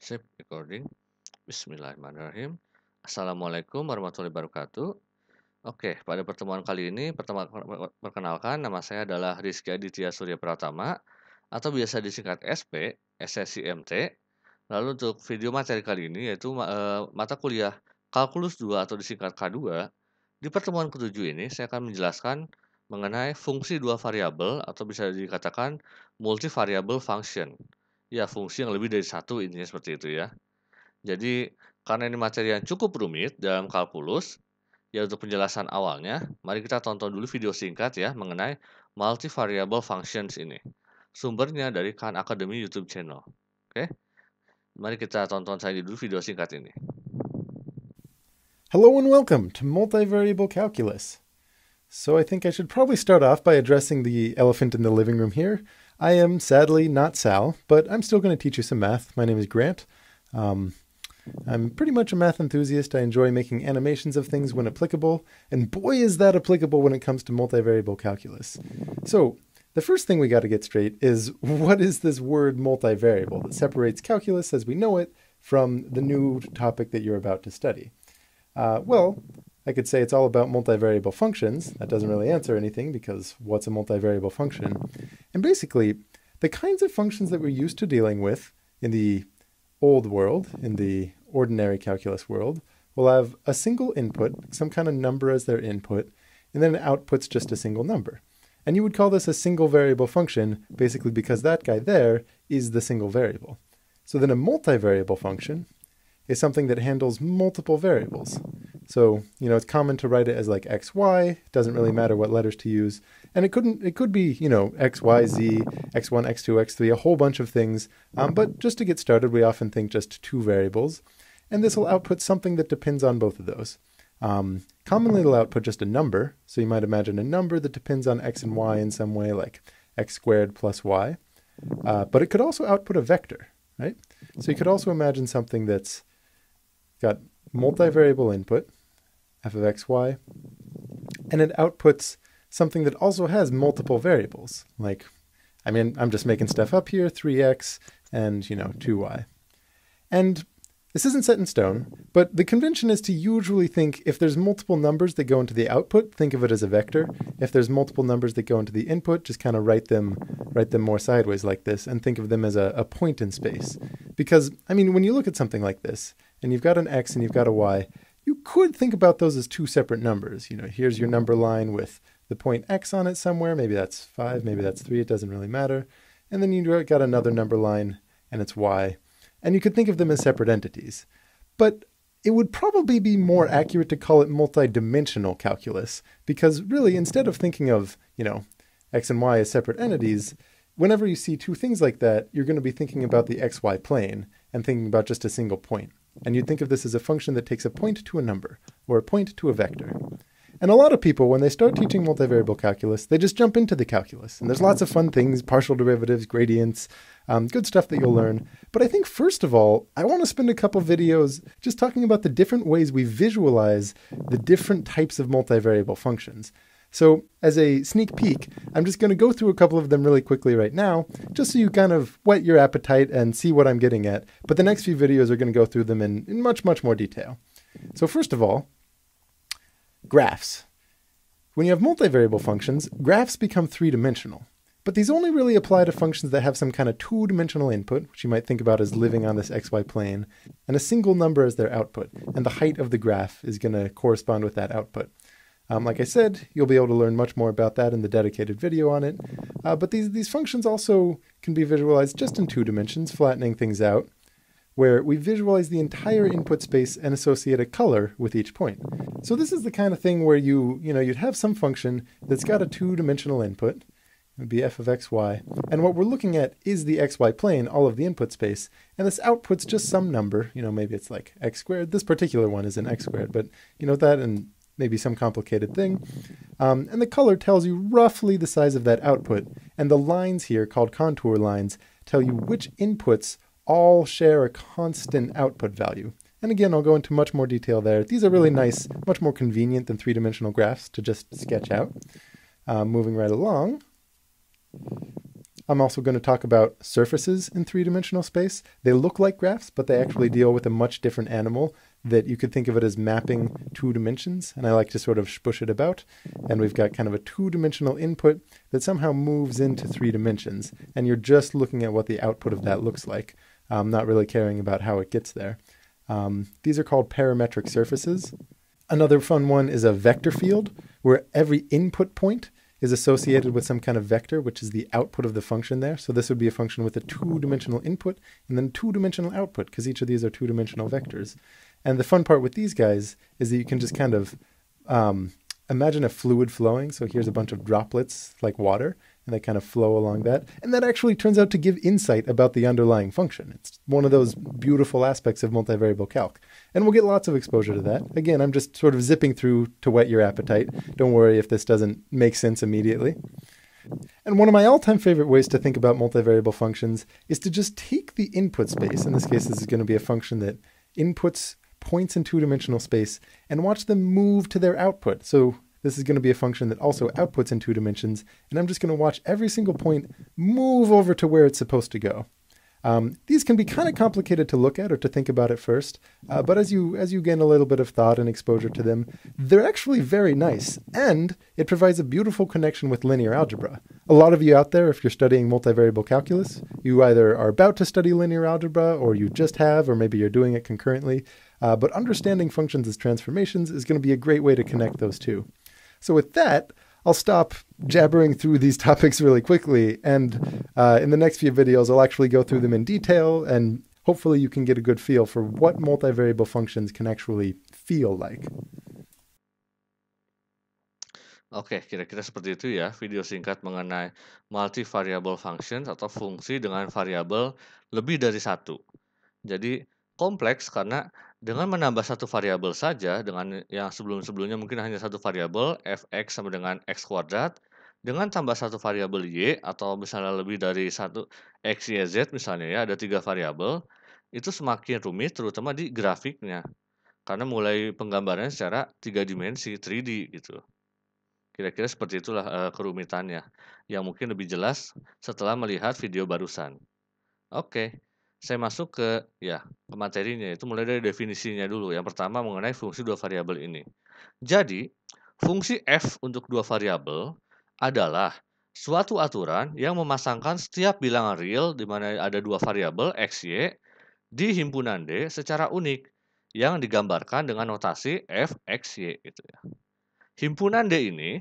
Sip, recording. Bismillahirrahmanirrahim. Assalamualaikum warahmatullahi wabarakatuh. Oke, pada pertemuan kali ini, perkenalkan nama saya adalah Rizky Aditya Surya Pratama atau biasa disingkat SP, SSIMT. Lalu untuk video materi kali ini yaitu mata kuliah Kalkulus 2 atau disingkat K2. Di pertemuan ketujuh ini saya akan menjelaskan mengenai fungsi dua variabel atau bisa dikatakan multivariable function. Ya, fungsi yang lebih dari satu intinya seperti itu ya. Jadi, karena ini materi yang cukup rumit dalam kalkulus, ya untuk penjelasan awalnya, mari kita tonton dulu video singkat ya mengenai multivariable functions ini. Sumbernya dari Khan Academy YouTube channel. Oke, mari kita tonton saja dulu video singkat ini. Hello and welcome to Multivariable Calculus. So I think I should probably start off by addressing the elephant in the living room here. I am sadly not Sal, but I'm still going to teach you some math. My name is Grant. I'm pretty much a math enthusiast. I enjoy making animations of things when applicable, and boy is that applicable when it comes to multivariable calculus. So the first thing we got to get straight is, what is this word multivariable that separates calculus as we know it from the new topic that you're about to study? Well, I could say it's all about multivariable functions. That doesn't really answer anything because what's a multivariable function? And basically, the kinds of functions that we're used to dealing with in the old world, in the ordinary calculus world, will have a single input, some kind of number as their input, and then it outputs just a single number. And you would call this a single variable function, basically because that guy there is the single variable. So then a multivariable function is something that handles multiple variables. So, it's common to write it as like x, y. It doesn't really matter what letters to use. And it could be, x, y, z, x1, x2, x3, a whole bunch of things. But just to get started, we often think just two variables. And this will output something that depends on both of those. Commonly, it'll output just a number. So you might imagine a number that depends on x and y in some way, like x squared plus y. But it could also output a vector, right? So you could also imagine something that's got multivariable input, f of x, y, and it outputs something that also has multiple variables. Like, I'm just making stuff up here, 3x and, 2y. And this isn't set in stone, but the convention is to usually think if there's multiple numbers that go into the output, think of it as a vector. If there's multiple numbers that go into the input, just kind of write them more sideways like this and think of them as a point in space. Because, when you look at something like this, and you've got an x and you've got a y, you could think about those as two separate numbers. Here's your number line with the point x on it somewhere. Maybe that's 5, maybe that's 3, it doesn't really matter. And then you've got another number line, and it's y. And you could think of them as separate entities. But it would probably be more accurate to call it multidimensional calculus, because really, instead of thinking of, x and y as separate entities, whenever you see two things like that, you're going to be thinking about the xy plane and thinking about just a single point. And you'd think of this as a function that takes a point to a number, or a point to a vector. And a lot of people, when they start teaching multivariable calculus, they just jump into the calculus. And there's lots of fun things, partial derivatives, gradients, good stuff that you'll learn. But I think first of all, I want to spend a couple videos just talking about the different ways we visualize the different types of multivariable functions. So as a sneak peek, I'm just going to go through a couple of them really quickly right now, just so you kind of whet your appetite and see what I'm getting at. But the next few videos are going to go through them in much, much more detail. So first of all, graphs. When you have multivariable functions, graphs become three-dimensional. But these only really apply to functions that have some kind of two-dimensional input, which you might think about as living on this xy plane, and a single number as their output. And the height of the graph is going to correspond with that output. Like I said, you'll be able to learn much more about that in the dedicated video on it. But these functions also can be visualized just in two dimensions, flattening things out, where we visualize the entire input space and associate a color with each point. So this is the kind of thing where you'd have some function that's got a two-dimensional input. It would be f of x, y. And what we're looking at is the xy plane, all of the input space. And this outputs just some number. Maybe it's like x squared. This particular one is an x squared, but that and maybe some complicated thing. And the color tells you roughly the size of that output. And the lines here, called contour lines, tell you which inputs all share a constant output value. And again, I'll go into much more detail there. These are really nice, much more convenient than three-dimensional graphs to just sketch out. Moving right along. I'm also going to talk about surfaces in three-dimensional space. They look like graphs, but they actually deal with a much different animal that you could think of it as mapping 2 dimensions. And I like to sort of spush it about. And we've got kind of a 2-dimensional input that somehow moves into 3 dimensions. And you're just looking at what the output of that looks like, not really caring about how it gets there. These are called parametric surfaces. Another fun one is a vector field, where every input point is associated with some kind of vector, which is the output of the function there. So this would be a function with a 2-dimensional input and then 2-dimensional output, because each of these are 2-dimensional vectors. And the fun part with these guys is that you can just kind of imagine a fluid flowing. So here's a bunch of droplets like water, and they kind of flow along that. And that actually turns out to give insight about the underlying function. It's one of those beautiful aspects of multivariable calc. And we'll get lots of exposure to that. Again, I'm just sort of zipping through to whet your appetite. Don't worry if this doesn't make sense immediately. And one of my all-time favorite ways to think about multivariable functions is to just take the input space. In this case, this is going to be a function that inputs points in 2-dimensional space and watch them move to their output. So this is going to be a function that also outputs in 2 dimensions, and I'm just going to watch every single point move over to where it's supposed to go. These can be kind of complicated to look at or to think about at first, but as you gain a little bit of thought and exposure to them, they're actually very nice, and it provides a beautiful connection with linear algebra. A lot of you out there, if you're studying multivariable calculus, you either are about to study linear algebra, or you just have, or maybe you're doing it concurrently, but understanding functions as transformations is going to be a great way to connect those two. So with that, I'll stop jabbering through these topics really quickly, and in the next few videos, I'll actually go through them in detail, and hopefully you can get a good feel for what multivariable functions can actually feel like. Oke, kira-kira seperti itu ya video singkat mengenai multivariable functions atau fungsi dengan variabel lebih dari satu. Jadi kompleks karena dengan menambah satu variabel saja, dengan yang sebelum-sebelumnya mungkin hanya satu variabel, fx sama dengan x kuadrat, dengan tambah satu variabel y, atau misalnya lebih dari satu x, y, z misalnya ya, ada 3 variabel, itu semakin rumit terutama di grafiknya. Karena mulai penggambarannya secara 3 dimensi, 3D gitu. Kira-kira seperti itulah kerumitannya, yang mungkin lebih jelas setelah melihat video barusan. Oke, saya masuk ke materinya, itu mulai dari definisinya dulu. Yang pertama mengenai fungsi 2 variabel ini. Jadi, fungsi f untuk 2 variabel adalah suatu aturan yang memasangkan setiap bilangan real di mana ada 2 variabel x, y di himpunan D secara unik yang digambarkan dengan notasi f, x, y gitu ya. Himpunan D ini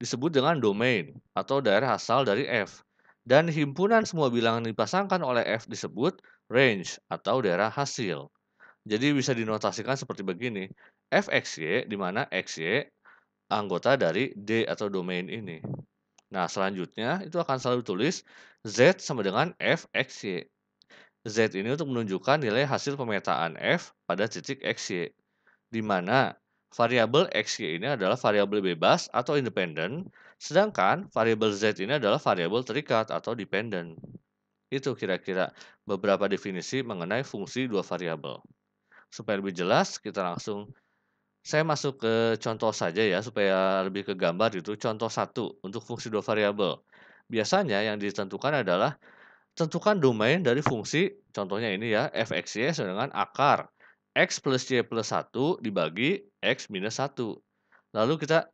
disebut dengan domain atau daerah asal dari f. Dan himpunan semua bilangan yang dipasangkan oleh f disebut range atau daerah hasil. Jadi bisa dinotasikan seperti begini. fxy di mana xy anggota dari D atau domain ini. Nah, selanjutnya itu akan selalu tulis z sama dengan fxy. Z ini untuk menunjukkan nilai hasil pemetaan f pada titik xy, di mana variabel xy ini adalah variabel bebas atau independen, sedangkan variabel z ini adalah variabel terikat atau dependent. Itu kira-kira beberapa definisi mengenai fungsi 2 variabel. Supaya lebih jelas, saya masuk ke contoh saja ya, supaya lebih ke gambar gitu. Contoh 1 untuk fungsi 2 variabel. Biasanya yang ditentukan adalah tentukan domain dari fungsi, contohnya ini ya, fxy sama dengan akar x plus y plus 1 dibagi x minus 1. Lalu kita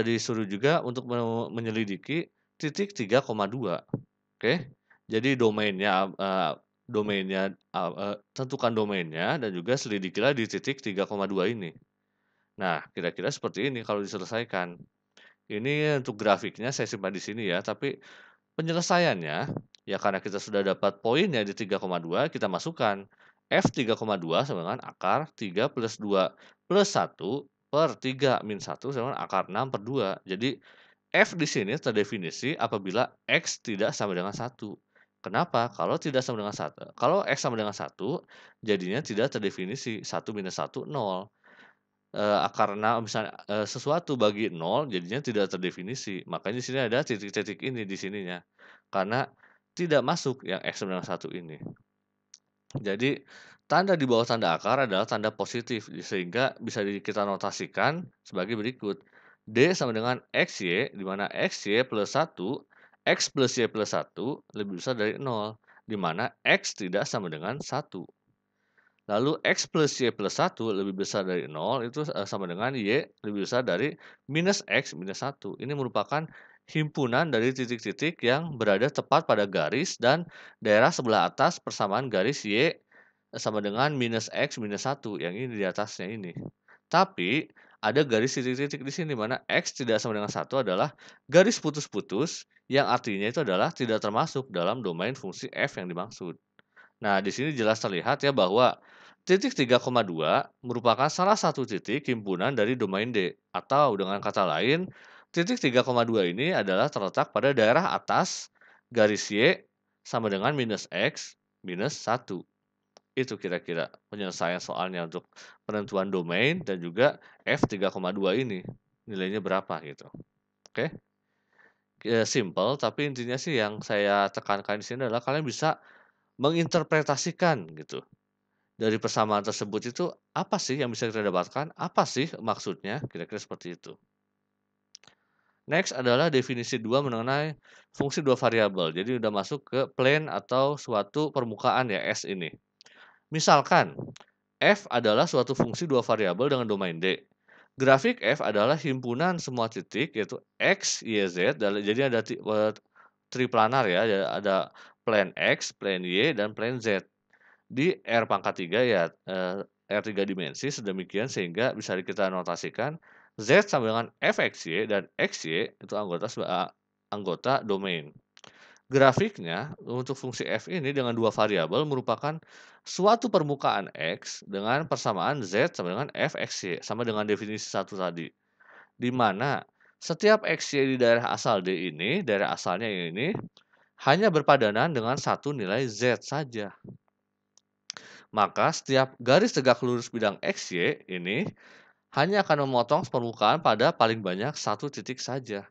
disuruh juga untuk menyelidiki titik 3,2. Oke, jadi tentukan domainnya dan juga selidikilah di titik 3,2 ini. Nah, kira-kira seperti ini kalau diselesaikan. Ini untuk grafiknya saya simpan di sini ya, tapi penyelesaiannya, ya karena kita sudah dapat poinnya di 3,2, kita masukkan f 3,2 sama dengan akar 3 plus 2 plus 1 per 3 min 1 sama dengan akar 6 per 2. Jadi f di sini terdefinisi apabila x tidak sama dengan 1. Kenapa? Kalau tidak sama dengan 1, kalau x sama dengan 1, jadinya tidak terdefinisi. 1 minus 1, 0. Karena misalnya sesuatu bagi 0 jadinya tidak terdefinisi. Makanya di sini ada titik-titik ini di sininya. Karena tidak masuk yang x sama dengan 1 ini. Jadi tanda di bawah tanda akar adalah tanda positif, sehingga bisa kita notasikan sebagai berikut. D sama dengan xy, di mana xy plus 1, X plus Y plus 1 lebih besar dari 0, di mana X tidak sama dengan 1. Lalu X plus Y plus 1 lebih besar dari 0 itu sama dengan Y lebih besar dari minus X minus 1. Ini merupakan himpunan dari titik-titik yang berada tepat pada garis dan daerah sebelah atas persamaan garis Y sama dengan minus X minus 1 yang ini di atasnya ini. Tapi ada garis titik-titik di sini, mana X tidak sama dengan 1 adalah garis putus-putus yang artinya itu adalah tidak termasuk dalam domain fungsi f yang dimaksud. Nah, di sini jelas terlihat ya bahwa titik 3,2 merupakan salah satu titik himpunan dari domain D. Atau dengan kata lain, titik 3,2 ini adalah terletak pada daerah atas garis Y sama dengan minus X minus 1. Itu kira-kira penyelesaian soalnya untuk penentuan domain dan juga F3,2 ini. Nilainya berapa gitu. Oke? Simple, tapi intinya sih yang saya tekankan di sini adalah kalian bisa menginterpretasikan gitu. Dari persamaan tersebut itu apa sih yang bisa kita dapatkan? Apa sih maksudnya? Kira-kira seperti itu. Next adalah definisi 2 mengenai fungsi 2 variabel. Jadi udah masuk ke plane atau suatu permukaan ya S ini. Misalkan f adalah suatu fungsi 2 variabel dengan domain D. Grafik f adalah himpunan semua titik yaitu x, y, z. Jadi ada triplanar ya, ada plane x, plane y, dan plane z. Di R pangkat 3 ya, R3 dimensi sedemikian sehingga bisa kita notasikan Z sama dengan fxy dan xy itu anggota domain. Grafiknya untuk fungsi f ini dengan dua variabel merupakan suatu permukaan x dengan persamaan z sama dengan fxy sama dengan definisi satu tadi. Di mana setiap xy di daerah asal D ini, daerah asalnya ini hanya berpadanan dengan satu nilai z saja. Maka setiap garis tegak lurus bidang XY ini hanya akan memotong permukaan pada paling banyak satu titik saja.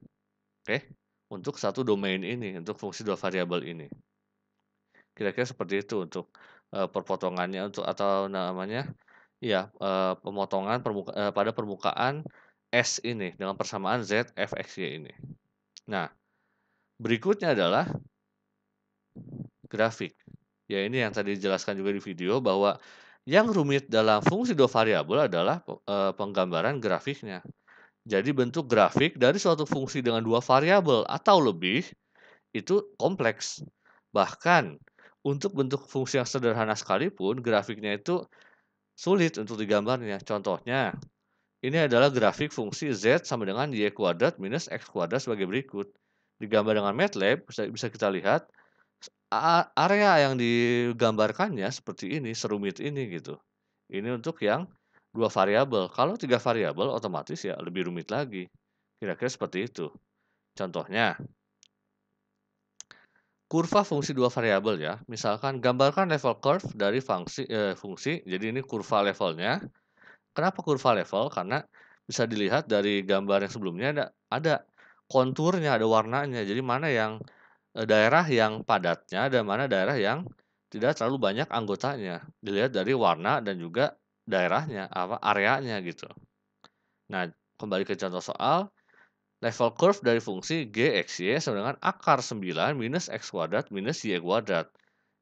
Oke, untuk satu domain ini, untuk fungsi dua variabel ini. Kira-kira seperti itu untuk perpotongannya untuk atau namanya ya pemotongan pada permukaan S ini dengan persamaan Z f x y ini. Nah, berikutnya adalah grafik. Ya ini yang tadi dijelaskan juga di video bahwa yang rumit dalam fungsi dua variabel adalah penggambaran grafiknya. Jadi bentuk grafik dari suatu fungsi dengan dua variabel atau lebih itu kompleks. Bahkan untuk bentuk fungsi yang sederhana sekalipun grafiknya itu sulit untuk digambarnya. Contohnya, ini adalah grafik fungsi z sama dengan y kuadrat minus x kuadrat sebagai berikut. Digambar dengan MATLAB bisa kita lihat area yang digambarkannya seperti ini, serumit ini gitu. Ini untuk yang dua variabel. Kalau tiga variabel otomatis ya lebih rumit lagi. Kira-kira seperti itu. Contohnya, kurva fungsi dua variabel ya. Misalkan gambarkan level curve dari fungsi. Jadi ini kurva levelnya. Kenapa kurva level? Karena bisa dilihat dari gambar yang sebelumnya ada konturnya, ada warnanya. Jadi mana yang daerah yang padatnya dan mana daerah yang tidak terlalu banyak anggotanya. Dilihat dari warna dan juga daerahnya, areanya gitu. Nah, kembali ke contoh soal, level curve dari fungsi gxy sama dengan akar 9 minus x kuadrat minus y kuadrat.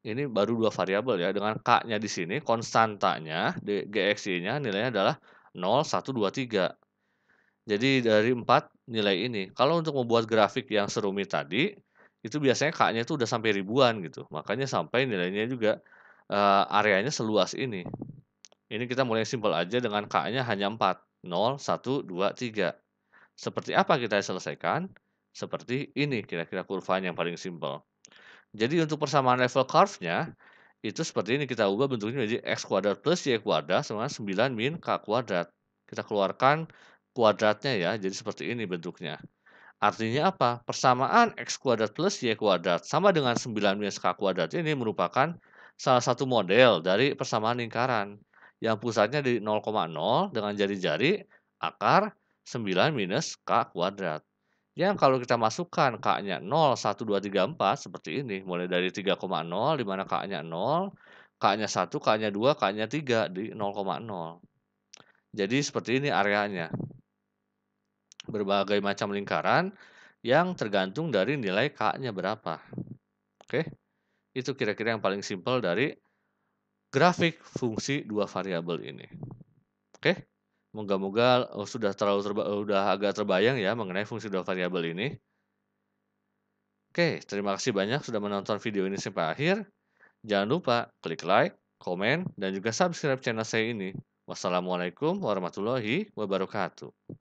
Ini baru dua variabel ya, dengan k-nya di sini konstantanya gxy-nya nilainya adalah 0, 1, 2, 3. Jadi dari 4 nilai ini. Kalau untuk membuat grafik yang serumit tadi, itu biasanya K-nya itu udah sampai ribuan gitu. Makanya sampai nilainya juga areanya seluas ini. Ini kita mulai simpel aja dengan K-nya hanya 4. 0, 1, 2, 3. Seperti apa kita selesaikan? Seperti ini kira-kira kurvanya yang paling simpel. Jadi untuk persamaan level curve-nya, itu seperti ini kita ubah bentuknya menjadi x kuadrat plus y kuadrat sama 9 min k kuadrat. Kita keluarkan kuadratnya ya, jadi seperti ini bentuknya. Artinya apa? Persamaan x kuadrat plus y kuadrat sama dengan 9 minus k kuadrat ini merupakan salah satu model dari persamaan lingkaran yang pusatnya di 0,0 dengan jari-jari akar 9 minus k kuadrat. Yang kalau kita masukkan k-nya 0, 1, 2, 3, 4 seperti ini. Mulai dari 3,0 di mana k-nya 0, k-nya 1, k-nya 2, k-nya 3 di 0,0. Jadi seperti ini areanya. Berbagai macam lingkaran yang tergantung dari nilai K-nya berapa. Oke, itu kira-kira yang paling simpel dari grafik fungsi dua variabel ini. Oke, moga-moga udah agak terbayang ya mengenai fungsi dua variabel ini. Oke, terima kasih banyak sudah menonton video ini sampai akhir. Jangan lupa klik like, komen, dan juga subscribe channel saya ini. Wassalamualaikum warahmatullahi wabarakatuh.